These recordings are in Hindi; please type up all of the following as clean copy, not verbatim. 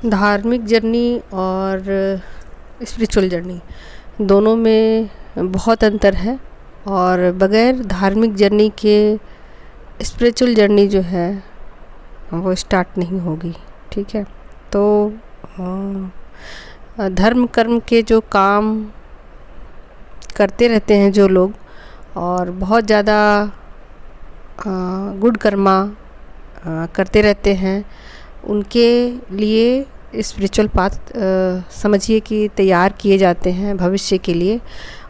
धार्मिक जर्नी और स्पिरिचुअल जर्नी दोनों में बहुत अंतर है, और बग़ैर धार्मिक जर्नी के स्पिरिचुअल जर्नी जो है वो स्टार्ट नहीं होगी। ठीक है, तो धर्म कर्म के जो काम करते रहते हैं जो लोग, और बहुत ज़्यादा गुड कर्मा करते रहते हैं, उनके लिए स्पिरिचुअल पाथ समझिए कि तैयार किए जाते हैं भविष्य के लिए।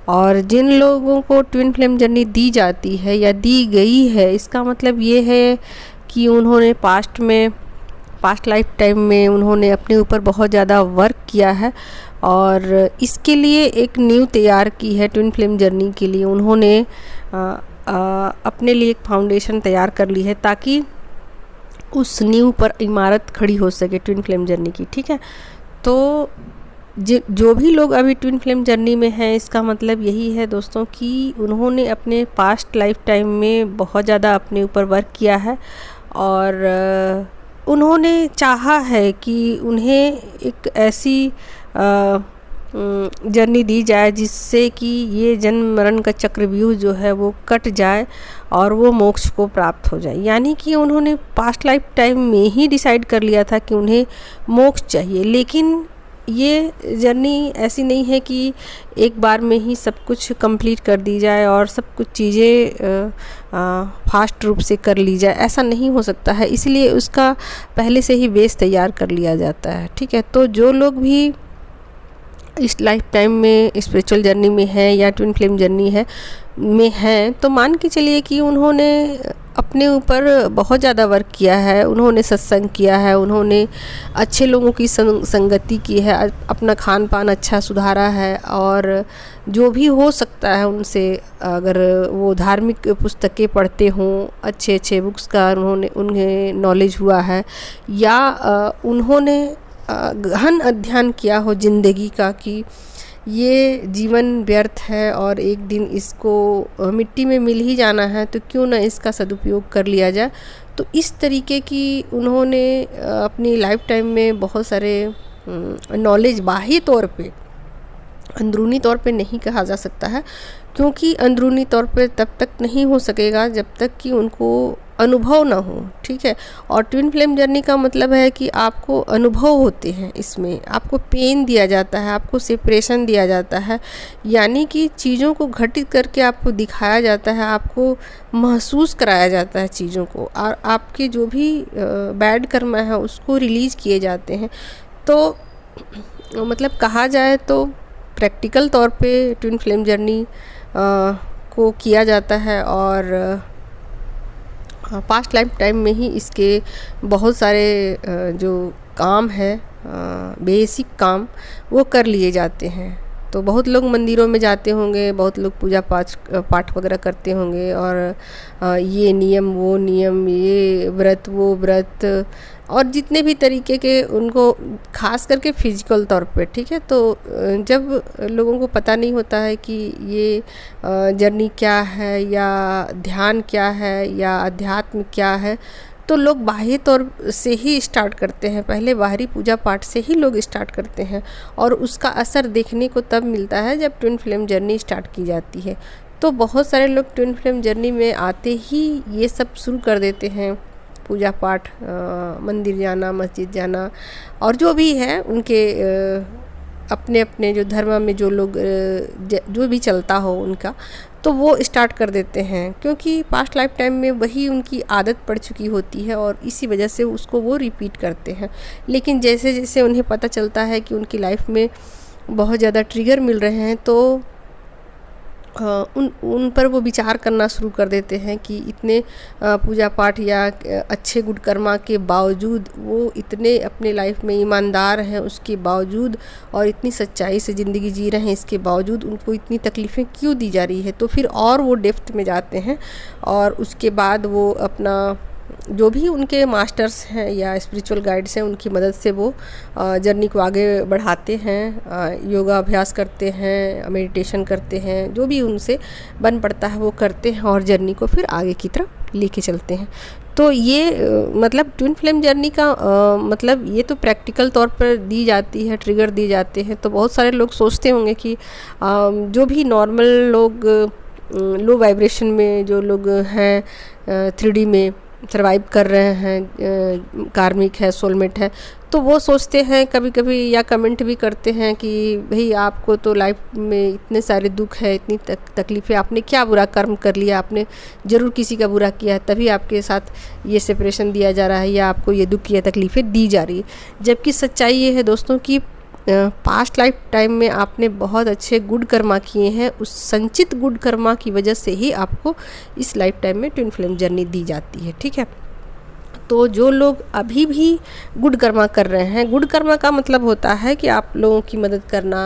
और जिन लोगों को ट्विन फ्लेम जर्नी दी जाती है या दी गई है, इसका मतलब ये है कि उन्होंने पास्ट लाइफ टाइम में उन्होंने अपने ऊपर बहुत ज़्यादा वर्क किया है और इसके लिए एक नींव तैयार की है। ट्विन फ्लेम जर्नी के लिए उन्होंने अपने लिए एक फाउंडेशन तैयार कर ली है ताकि उस नींव पर इमारत खड़ी हो सके ट्विन फ्लेम जर्नी की। ठीक है, तो जो भी लोग अभी ट्विन फ्लेम जर्नी में हैं, इसका मतलब यही है दोस्तों कि उन्होंने अपने पास्ट लाइफ टाइम में बहुत ज़्यादा अपने ऊपर वर्क किया है और उन्होंने चाहा है कि उन्हें एक ऐसी जर्नी दी जाए जिससे कि ये जन्म मरण का चक्रव्यूह जो है वो कट जाए और वो मोक्ष को प्राप्त हो जाए। यानी कि उन्होंने पास्ट लाइफ टाइम में ही डिसाइड कर लिया था कि उन्हें मोक्ष चाहिए, लेकिन ये जर्नी ऐसी नहीं है कि एक बार में ही सब कुछ कंप्लीट कर दी जाए और सब कुछ चीज़ें फास्ट रूप से कर ली जाए, ऐसा नहीं हो सकता है। इसलिए उसका पहले से ही बेस तैयार कर लिया जाता है। ठीक है, तो जो लोग भी इस लाइफ टाइम में स्पिरिचुअल जर्नी में है या ट्विन फ्लेम जर्नी है तो मान के चलिए कि उन्होंने अपने ऊपर बहुत ज़्यादा वर्क किया है, उन्होंने सत्संग किया है, उन्होंने अच्छे लोगों की संगति की है, अपना खान पान अच्छा सुधारा है, और जो भी हो सकता है उनसे, अगर वो धार्मिक पुस्तकें पढ़ते हों, अच्छे अच्छे बुक्स का उन्हें नॉलेज हुआ है, या उन्होंने गहन अध्ययन किया हो जिंदगी का कि ये जीवन व्यर्थ है और एक दिन इसको मिट्टी में मिल ही जाना है, तो क्यों ना इसका सदुपयोग कर लिया जाए। तो इस तरीके की उन्होंने अपनी लाइफ टाइम में बहुत सारे नॉलेज बाह्य तौर पे, अंदरूनी तौर पे नहीं कहा जा सकता है, क्योंकि अंदरूनी तौर पे तब तक नहीं हो सकेगा जब तक कि उनको अनुभव ना हो। ठीक है, और ट्विन फ्लेम जर्नी का मतलब है कि आपको अनुभव होते हैं, इसमें आपको पेन दिया जाता है, आपको सेपरेशन दिया जाता है, यानी कि चीज़ों को घटित करके आपको दिखाया जाता है, आपको महसूस कराया जाता है चीज़ों को, और आपके जो भी बैड कर्म है उसको रिलीज़ किए जाते हैं। तो मतलब कहा जाए तो प्रैक्टिकल तौर पे ट्विन फ्लेम जर्नी को किया जाता है, और पास्ट लाइफ टाइम में ही इसके बहुत सारे जो काम है, बेसिक काम, वो कर लिए जाते हैं। तो बहुत लोग मंदिरों में जाते होंगे, बहुत लोग पूजा पाठ वगैरह करते होंगे, और ये नियम वो नियम, ये व्रत वो व्रत, और जितने भी तरीके के उनको, खास करके फिजिकल तौर पे। ठीक है, तो जब लोगों को पता नहीं होता है कि ये जर्नी क्या है, या ध्यान क्या है, या अध्यात्म क्या है, तो लोग बाह्य तौर से ही स्टार्ट करते हैं, पहले बाहरी पूजा पाठ से ही लोग स्टार्ट करते हैं, और उसका असर देखने को तब मिलता है जब ट्विन फ्लेम जर्नी स्टार्ट की जाती है। तो बहुत सारे लोग ट्विन फ्लेम जर्नी में आते ही ये सब शुरू कर देते हैं, पूजा पाठ, मंदिर जाना, मस्जिद जाना, और जो भी है उनके अपने अपने जो धर्म में जो लोग जो भी चलता हो उनका, तो वो स्टार्ट कर देते हैं, क्योंकि पास्ट लाइफ टाइम में वही उनकी आदत पड़ चुकी होती है और इसी वजह से उसको वो रिपीट करते हैं। लेकिन जैसे जैसे उन्हें पता चलता है कि उनकी लाइफ में बहुत ज़्यादा ट्रिगर मिल रहे हैं, तो उन पर वो विचार करना शुरू कर देते हैं कि इतने पूजा पाठ या अच्छे गुड कर्मा के बावजूद वो इतने अपने लाइफ में ईमानदार हैं, उसके बावजूद, और इतनी सच्चाई से ज़िंदगी जी रहे हैं, इसके बावजूद उनको इतनी तकलीफ़ें क्यों दी जा रही है। तो फिर और वो डेप्थ में जाते हैं, और उसके बाद वो अपना जो भी उनके मास्टर्स हैं या स्पिरिचुअल गाइड्स हैं उनकी मदद से वो जर्नी को आगे बढ़ाते हैं, योगा अभ्यास करते हैं, मेडिटेशन करते हैं, जो भी उनसे बन पड़ता है वो करते हैं और जर्नी को फिर आगे की तरफ लेके चलते हैं। तो ये मतलब ट्विन फ्लेम जर्नी का मतलब ये तो प्रैक्टिकल तौर पर दी जाती है, ट्रिगर दिए जाते हैं। तो बहुत सारे लोग सोचते होंगे कि जो भी नॉर्मल लोग लो वाइब्रेशन में जो लोग हैं 3D में सर्वाइव कर रहे हैं, कार्मिक है, सोलमेट है, तो वो सोचते हैं कभी कभी या कमेंट भी करते हैं कि भाई आपको तो लाइफ में इतने सारे दुख है, इतनी तकलीफ़ें, आपने क्या बुरा कर्म कर लिया, आपने ज़रूर किसी का बुरा किया है तभी आपके साथ ये सेपरेशन दिया जा रहा है या आपको ये दुख या तकलीफ़ें दी जा रही है। जबकि सच्चाई ये है दोस्तों कि पास्ट लाइफ टाइम में आपने बहुत अच्छे गुड कर्मा किए हैं, उस संचित गुड कर्मा की वजह से ही आपको इस लाइफ टाइम में ट्विन फ्लेम जर्नी दी जाती है। ठीक है, तो जो लोग अभी भी गुड कर्मा कर रहे हैं, गुड कर्मा का मतलब होता है कि आप लोगों की मदद करना,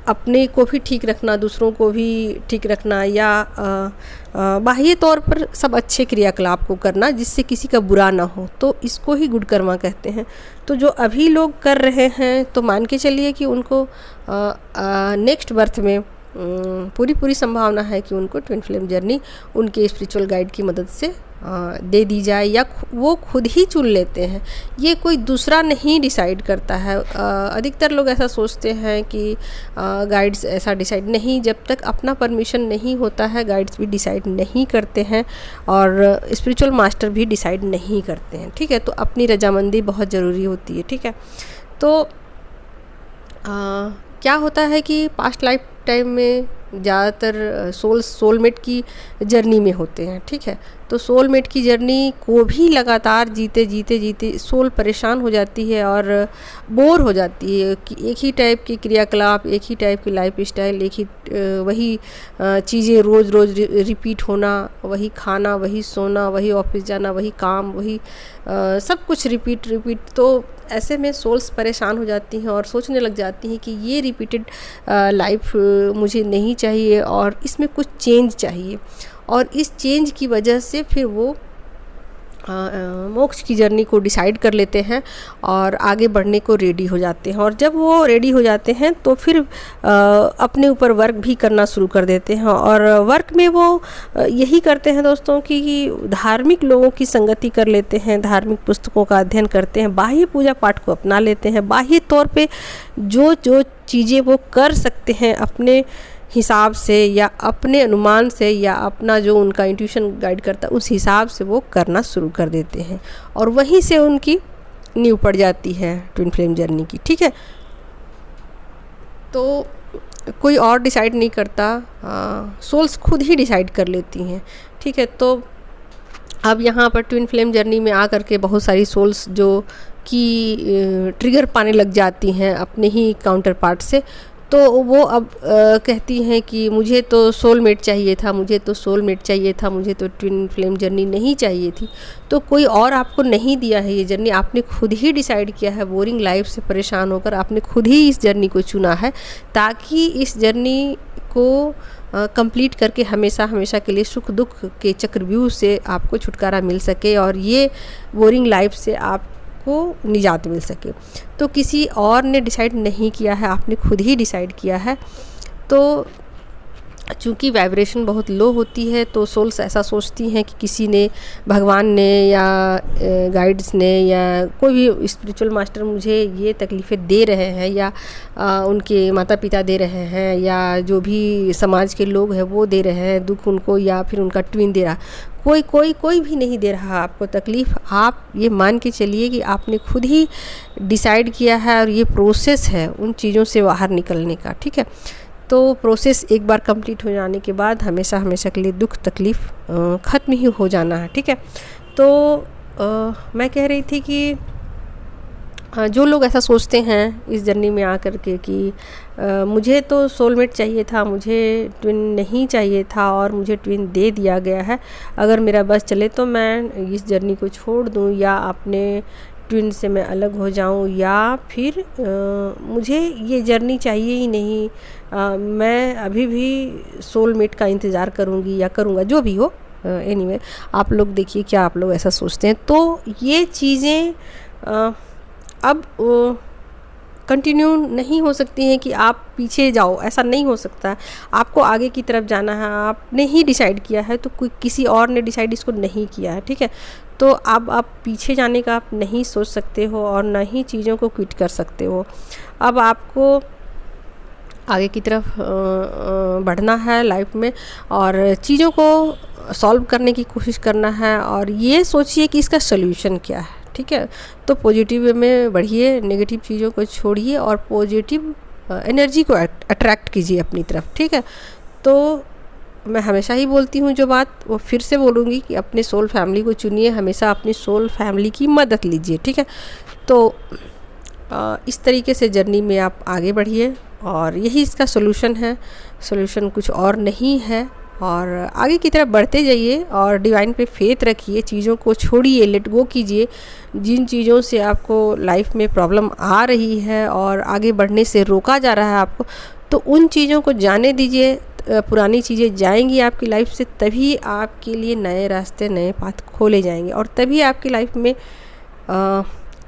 अपने को भी ठीक रखना, दूसरों को भी ठीक रखना, या बाह्य तौर पर सब अच्छे क्रियाकलाप को करना जिससे किसी का बुरा ना हो, तो इसको ही गुड कर्मा कहते हैं। तो जो अभी लोग कर रहे हैं तो मान के चलिए कि उनको नेक्स्ट बर्थ में पूरी संभावना है कि उनको ट्विन फ्लेम जर्नी उनके स्पिरिचुअल गाइड की मदद से दे दी जाए, या वो खुद ही चुन लेते हैं। ये कोई दूसरा नहीं डिसाइड करता है। अधिकतर लोग ऐसा सोचते हैं कि गाइड्स ऐसा डिसाइड नहीं, जब तक अपना परमिशन नहीं होता है गाइड्स भी डिसाइड नहीं करते हैं और स्पिरिचुअल मास्टर भी डिसाइड नहीं करते हैं। ठीक है, तो अपनी रजामंदी बहुत ज़रूरी होती है। ठीक है, तो क्या होता है कि पास्ट लाइफ टाइम में ज़्यादातर सोलमेट की जर्नी में होते हैं। ठीक है, तो सोलमेट की जर्नी को भी लगातार जीते सोल परेशान हो जाती है और बोर हो जाती है कि एक ही टाइप के क्रियाकलाप, एक ही टाइप की लाइफ स्टाइल, एक ही वही चीज़ें रोज़ रिपीट होना, वही खाना, वही सोना, वही ऑफिस जाना, वही काम, वही सब कुछ रिपीट। तो ऐसे में सोल्स परेशान हो जाती हैं और सोचने लग जाती हैं कि ये रिपीटेड लाइफ मुझे नहीं चाहिए और इसमें कुछ चेंज चाहिए, और इस चेंज की वजह से फिर वो मोक्ष की जर्नी को डिसाइड कर लेते हैं और आगे बढ़ने को रेडी हो जाते हैं। और जब वो रेडी हो जाते हैं तो फिर अपने ऊपर वर्क भी करना शुरू कर देते हैं, और वर्क में वो यही करते हैं दोस्तों कि धार्मिक लोगों की संगति कर लेते हैं, धार्मिक पुस्तकों का अध्ययन करते हैं, बाह्य पूजा पाठ को अपना लेते हैं, बाह्य तौर पे जो चीज़ें वो कर सकते हैं अपने हिसाब से या अपने अनुमान से या अपना जो उनका इंट्यूशन गाइड करता है उस हिसाब से वो करना शुरू कर देते हैं, और वहीं से उनकी नींव पड़ जाती है ट्विन फ्लेम जर्नी की। ठीक है, तो कोई और डिसाइड नहीं करता, सोल्स खुद ही डिसाइड कर लेती हैं। ठीक है, तो अब यहाँ पर ट्विन फ्लेम जर्नी में आकर के बहुत सारी सोल्स जो कि ट्रिगर पाने लग जाती हैं अपने ही काउंटर पार्ट से, तो वो अब कहती हैं कि मुझे तो सोलमेट चाहिए था, मुझे तो ट्विन फ्लेम जर्नी नहीं चाहिए थी। तो कोई और आपको नहीं दिया है ये जर्नी, आपने खुद ही डिसाइड किया है, बोरिंग लाइफ से परेशान होकर आपने खुद ही इस जर्नी को चुना है, ताकि इस जर्नी को कंप्लीट करके हमेशा के लिए सुख दुख के चक्रव्यूह से आपको छुटकारा मिल सके और ये बोरिंग लाइफ से आप को निजात मिल सके। तो किसी और ने डिसाइड नहीं किया है, आपने खुद ही डिसाइड किया है। तो चूँकि वाइब्रेशन बहुत लो होती है तो सोल्स ऐसा सोचती हैं कि किसी ने, भगवान ने या गाइड्स ने या कोई भी स्पिरिचुअल मास्टर मुझे ये तकलीफ़ें दे रहे हैं, या उनके माता पिता दे रहे हैं, या जो भी समाज के लोग हैं वो दे रहे हैं दुख उनको, या फिर उनका ट्विन दे रहा, कोई भी नहीं दे रहा आपको तकलीफ़। आप ये मान के चलिए कि आपने खुद ही डिसाइड किया है और ये प्रोसेस है उन चीज़ों से बाहर निकलने का। ठीक है, तो प्रोसेस एक बार कंप्लीट हो जाने के बाद हमेशा के लिए दुख तकलीफ़ ख़त्म ही हो जाना है। ठीक है, तो मैं कह रही थी कि जो लोग ऐसा सोचते हैं इस जर्नी में आकर के कि मुझे तो सोलमेट चाहिए था, मुझे ट्विन नहीं चाहिए था और मुझे ट्विन दे दिया गया है, अगर मेरा बस चले तो मैं इस जर्नी को छोड़ दूं या अपने ट्विन से मैं अलग हो जाऊं, या फिर मुझे ये जर्नी चाहिए ही नहीं, मैं अभी भी सोलमेट का इंतज़ार करूंगी या करूंगा, जो भी हो एनीवे आप लोग देखिए क्या आप लोग ऐसा सोचते हैं। तो ये चीज़ें अब कंटिन्यू नहीं हो सकती हैं कि आप पीछे जाओ, ऐसा नहीं हो सकता। आपको आगे की तरफ जाना है, आपने ही डिसाइड किया है, तो कोई किसी और ने डिसाइड इसको नहीं किया है, ठीक है। तो अब आप पीछे जाने का आप नहीं सोच सकते हो और ना ही चीज़ों को क्विट कर सकते हो। अब आपको आगे की तरफ बढ़ना है लाइफ में और चीज़ों को सॉल्व करने की कोशिश करना है और ये सोचिए कि इसका सल्यूशन क्या है, ठीक है। तो पॉजिटिव वे में बढ़िए, नेगेटिव चीज़ों को छोड़िए और पॉजिटिव एनर्जी को अट्रैक्ट कीजिए अपनी तरफ, ठीक है। तो मैं हमेशा ही बोलती हूँ जो बात, वो फिर से बोलूँगी कि अपने सोल फैमिली को चुनिए, हमेशा अपनी सोल फैमिली की मदद लीजिए, ठीक है। तो इस तरीके से जर्नी में आप आगे बढ़िए और यही इसका सोल्यूशन है, सोल्यूशन कुछ और नहीं है। और आगे की तरफ बढ़ते जाइए और डिवाइन पे फेथ रखिए, चीज़ों को छोड़िए, लेट गो कीजिए। जिन चीज़ों से आपको लाइफ में प्रॉब्लम आ रही है और आगे बढ़ने से रोका जा रहा है आपको, तो उन चीज़ों को जाने दीजिए। पुरानी चीज़ें जाएंगी आपकी लाइफ से, तभी आपके लिए नए रास्ते, नए पाथ खोले जाएंगे और तभी आपकी लाइफ में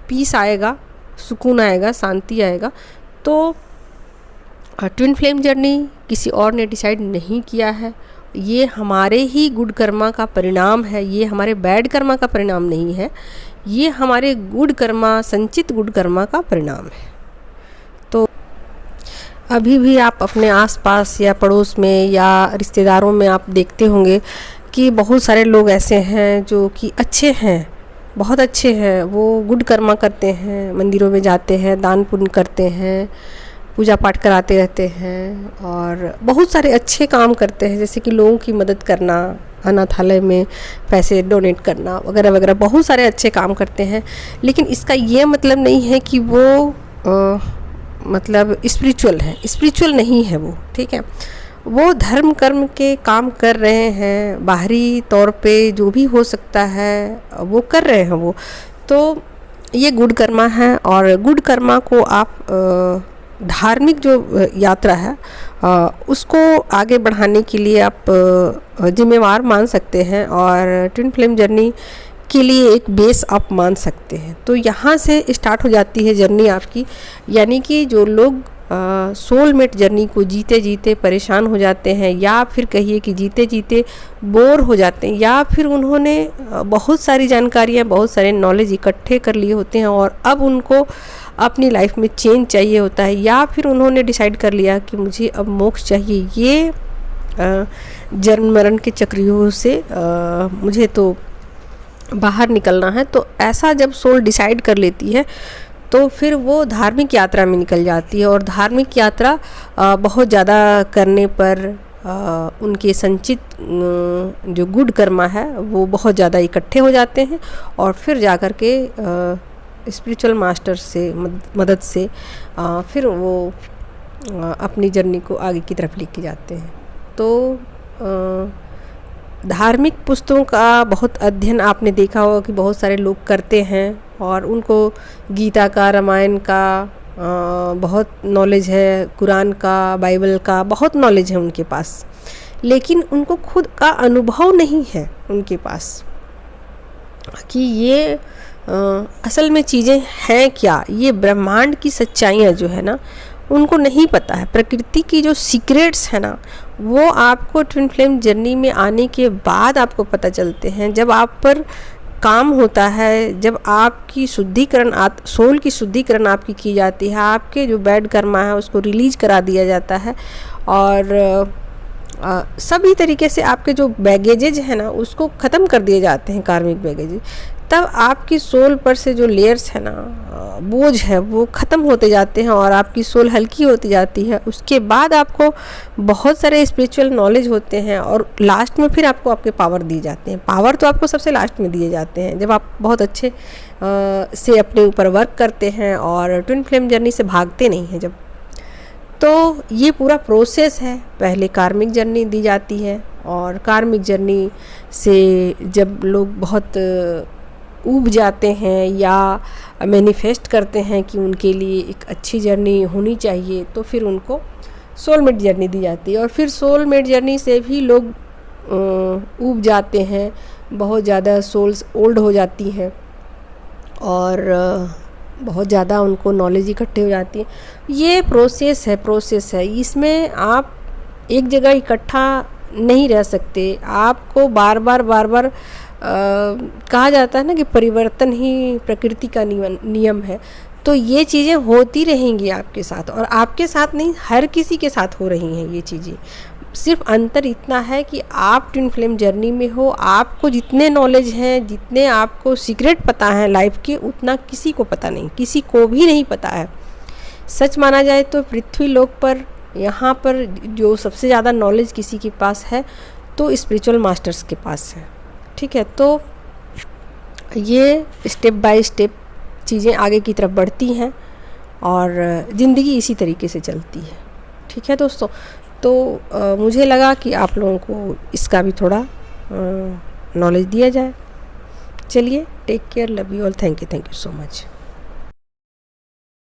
पीस आएगा, सुकून आएगा, शांति आएगा। तो ट्विन फ्लेम जर्नी किसी और ने डिसाइड नहीं किया है, ये हमारे ही गुड कर्मा का परिणाम है, ये हमारे बैड कर्मा का परिणाम नहीं है, ये हमारे गुड कर्मा, संचित गुड कर्मा का परिणाम है। तो अभी भी आप अपने आसपास या पड़ोस में या रिश्तेदारों में आप देखते होंगे कि बहुत सारे लोग ऐसे हैं जो कि अच्छे हैं, बहुत अच्छे हैं, वो गुड कर्मा करते हैं, मंदिरों में जाते हैं, दान पुण्य करते हैं, पूजा पाठ कराते रहते हैं और बहुत सारे अच्छे काम करते हैं, जैसे कि लोगों की मदद करना, अनाथालय में पैसे डोनेट करना वगैरह वगैरह, बहुत सारे अच्छे काम करते हैं। लेकिन इसका ये मतलब नहीं है कि वो मतलब स्पिरिचुअल है, स्पिरिचुअल नहीं है वो, ठीक है। वो धर्म कर्म के काम कर रहे हैं, बाहरी तौर पे जो भी हो सकता है वो कर रहे हैं वो। तो ये गुड कर्मा है और गुड कर्मा को आप धार्मिक जो यात्रा है उसको आगे बढ़ाने के लिए आप जिम्मेवार मान सकते हैं और ट्विन फ्लेम जर्नी के लिए एक बेस आप मान सकते हैं। तो यहाँ से स्टार्ट हो जाती है जर्नी आपकी। यानी कि जो लोग सोलमेट जर्नी को जीते जीते परेशान हो जाते हैं, या फिर कहिए कि जीते जीते बोर हो जाते हैं, या फिर उन्होंने बहुत सारी जानकारियाँ, बहुत सारे नॉलेज इकट्ठे कर लिए होते हैं और अब उनको अपनी लाइफ में चेंज चाहिए होता है, या फिर उन्होंने डिसाइड कर लिया कि मुझे अब मोक्ष चाहिए, ये जन्म मरण के चक्रव्यूह से मुझे तो बाहर निकलना है। तो ऐसा जब सोल डिसाइड कर लेती है तो फिर वो धार्मिक यात्रा में निकल जाती है और धार्मिक यात्रा बहुत ज़्यादा करने पर उनके संचित जो गुड कर्मा है वो बहुत ज़्यादा इकट्ठे हो जाते हैं और फिर जाकर के स्पिरिचुअल मास्टर से मदद से फिर वो अपनी जर्नी को आगे की तरफ लेके जाते हैं। तो धार्मिक पुस्तकों का बहुत अध्ययन आपने देखा होगा कि बहुत सारे लोग करते हैं और उनको गीता का, रामायण का बहुत नॉलेज है, कुरान का, बाइबल का बहुत नॉलेज है उनके पास, लेकिन उनको खुद का अनुभव नहीं है उनके पास कि ये असल में चीज़ें हैं क्या, ये ब्रह्मांड की सच्चाइयाँ जो है ना उनको नहीं पता है। प्रकृति की जो सीक्रेट्स है ना वो आपको ट्विन फ्लेम जर्नी में आने के बाद आपको पता चलते हैं। जब आप पर काम होता है, जब आपकी शुद्धिकरण, सोल की शुद्धिकरण आपकी की जाती है, आपके जो बैड कर्मा है उसको रिलीज करा दिया जाता है और सभी तरीके से आपके जो बैगेजेज है ना उसको ख़त्म कर दिए जाते हैं, कार्मिक बैगेजेज, तब आपकी सोल पर से जो लेयर्स है ना, बोझ है, वो ख़त्म होते जाते हैं और आपकी सोल हल्की होती जाती है। उसके बाद आपको बहुत सारे स्पिरिचुअल नॉलेज होते हैं और लास्ट में फिर आपको आपके पावर दिए जाते हैं। पावर तो आपको सबसे लास्ट में दिए जाते हैं जब आप बहुत अच्छे से अपने ऊपर वर्क करते हैं और ट्विन फ्लेम जर्नी से भागते नहीं हैं जब। तो ये पूरा प्रोसेस है। पहले कार्मिक जर्नी दी जाती है और कार्मिक जर्नी से जब लोग बहुत ऊब जाते हैं या मैनिफेस्ट करते हैं कि उनके लिए एक अच्छी जर्नी होनी चाहिए, तो फिर उनको सोलमेट जर्नी दी जाती है और फिर सोलमेट जर्नी से भी लोग ऊब जाते हैं, बहुत ज़्यादा सोल्स ओल्ड हो जाती हैं और बहुत ज़्यादा उनको नॉलेज इकट्ठे हो जाती है। ये प्रोसेस है। इसमें आप एक जगह इकट्ठा नहीं रह सकते। आपको बार बार कहा जाता है ना कि परिवर्तन ही प्रकृति का नियम है। तो ये चीज़ें होती रहेंगी आपके साथ, और आपके साथ नहीं, हर किसी के साथ हो रही हैं ये चीज़ें। सिर्फ अंतर इतना है कि आप ट्विन फ्लेम जर्नी में हो, आपको जितने नॉलेज हैं, जितने आपको सीक्रेट पता है लाइफ के, उतना किसी को पता नहीं, किसी को भी नहीं पता है। सच माना जाए तो पृथ्वी लोक पर, यहाँ पर जो सबसे ज़्यादा नॉलेज किसी के पास है तो स्पिरिचुअल मास्टर्स के पास है। ठीक है, तो ये स्टेप बाय स्टेप चीज़ें आगे की तरफ बढ़ती हैं और ज़िंदगी इसी तरीके से चलती है। ठीक है दोस्तों, तो मुझे लगा कि आप लोगों को इसका भी थोड़ा नॉलेज दिया जाए। चलिए, take care, love you all, thank you so much.